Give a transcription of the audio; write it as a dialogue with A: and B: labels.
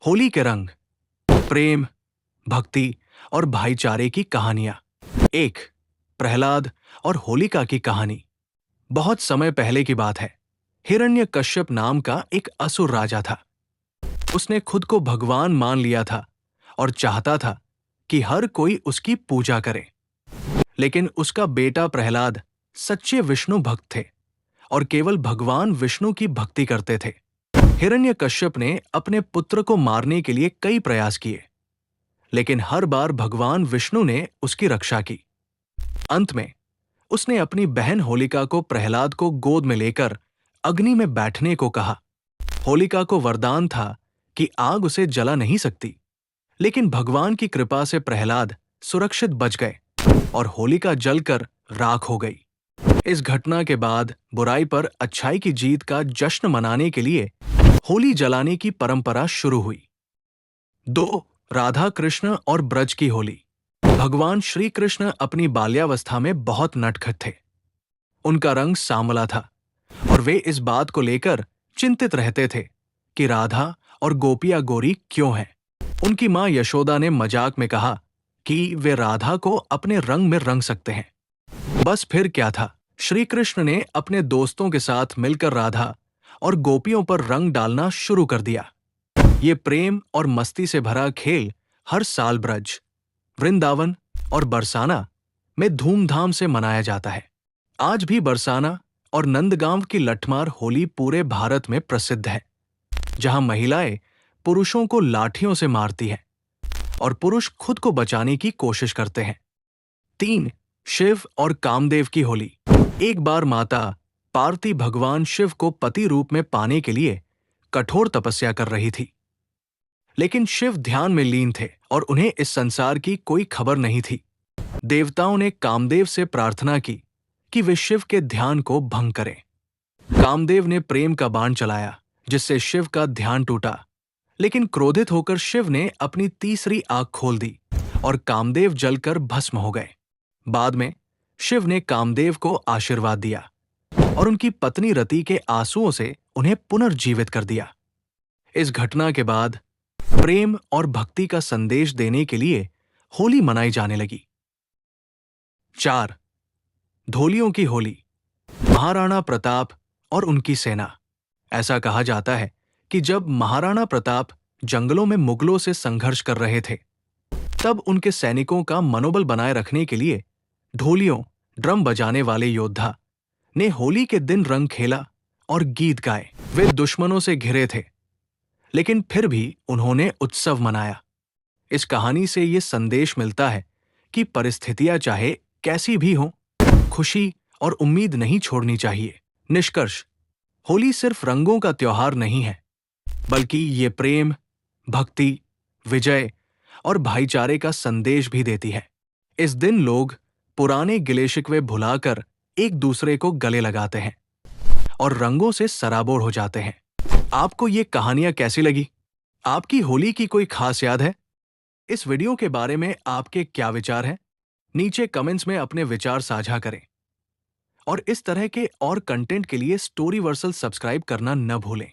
A: होली के रंग, प्रेम, भक्ति और भाईचारे की कहानियां। एक, प्रहलाद और होलिका की कहानी। बहुत समय पहले की बात है। हिरण्यकश्यप नाम का एक असुर राजा था। उसने खुद को भगवान मान लिया था और चाहता था कि हर कोई उसकी पूजा करे। लेकिन उसका बेटा प्रहलाद सच्चे विष्णु भक्त थे और केवल भगवान विष्णु की भक्ति करते थे। हिरण्यकश्यप ने अपने पुत्र को मारने के लिए कई प्रयास किए, लेकिन हर बार भगवान विष्णु ने उसकी रक्षा की। अंत में उसने अपनी बहन होलिका को प्रहलाद को गोद में लेकर अग्नि में बैठने को कहा। होलिका को वरदान था कि आग उसे जला नहीं सकती, लेकिन भगवान की कृपा से प्रहलाद सुरक्षित बच गए और होलिका जलकर राख हो गई। इस घटना के बाद बुराई पर अच्छाई की जीत का जश्न मनाने के लिए होली जलाने की परंपरा शुरू हुई। 2. राधा कृष्ण और ब्रज की होली। भगवान श्री कृष्ण अपनी बाल्यावस्था में बहुत नटखट थे। उनका रंग सांवला था और वे इस बात को लेकर चिंतित रहते थे कि राधा और गोपियां गोरी क्यों हैं। उनकी मां यशोदा ने मजाक में कहा कि वे राधा को अपने रंग में रंग सकते हैं। बस फिर क्या था, श्री कृष्ण ने अपने दोस्तों के साथ मिलकर राधा और गोपियों पर रंग डालना शुरू कर दिया। ये प्रेम और मस्ती से भरा खेल हर साल ब्रज, वृंदावन और बरसाना में धूमधाम से मनाया जाता है। आज भी बरसाना और नंदगांव की लठमार होली पूरे भारत में प्रसिद्ध है, जहां महिलाएं पुरुषों को लाठियों से मारती हैं और पुरुष खुद को बचाने की कोशिश करते हैं। 3. शिव और कामदेव की होली। एक बार माता पार्वती भगवान शिव को पति रूप में पाने के लिए कठोर तपस्या कर रही थी, लेकिन शिव ध्यान में लीन थे और उन्हें इस संसार की कोई खबर नहीं थी। देवताओं ने कामदेव से प्रार्थना की कि वे शिव के ध्यान को भंग करें। कामदेव ने प्रेम का बाण चलाया, जिससे शिव का ध्यान टूटा, लेकिन क्रोधित होकर शिव ने अपनी तीसरी आंख खोल दी और कामदेव जलकर भस्म हो गए। बाद में शिव ने कामदेव को आशीर्वाद दिया और उनकी पत्नी रति के आंसुओं से उन्हें पुनर्जीवित कर दिया। इस घटना के बाद प्रेम और भक्ति का संदेश देने के लिए होली मनाई जाने लगी। 4. धोलियों की होली। महाराणा प्रताप और उनकी सेना। ऐसा कहा जाता है कि जब महाराणा प्रताप जंगलों में मुगलों से संघर्ष कर रहे थे, तब उनके सैनिकों का मनोबल बनाए रखने के लिए ढोलियों, ड्रम बजाने वाले योद्धा ने होली के दिन रंग खेला और गीत गाए। वे दुश्मनों से घिरे थे, लेकिन फिर भी उन्होंने उत्सव मनाया। इस कहानी से ये संदेश मिलता है कि परिस्थितियां चाहे कैसी भी हों, खुशी और उम्मीद नहीं छोड़नी चाहिए। निष्कर्ष, होली सिर्फ रंगों का त्योहार नहीं है, बल्कि ये प्रेम, भक्ति, विजय और भाईचारे का संदेश भी देती है। इस दिन लोग पुराने गिले शिकवे भुलाकर एक दूसरे को गले लगाते हैं और रंगों से सराबोर हो जाते हैं। आपको ये कहानियां कैसी लगी? आपकी होली की कोई खास याद है? इस वीडियो के बारे में आपके क्या विचार हैं? नीचे कमेंट्स में अपने विचार साझा करें और इस तरह के और कंटेंट के लिए स्टोरीवर्सल सब्सक्राइब करना न भूलें।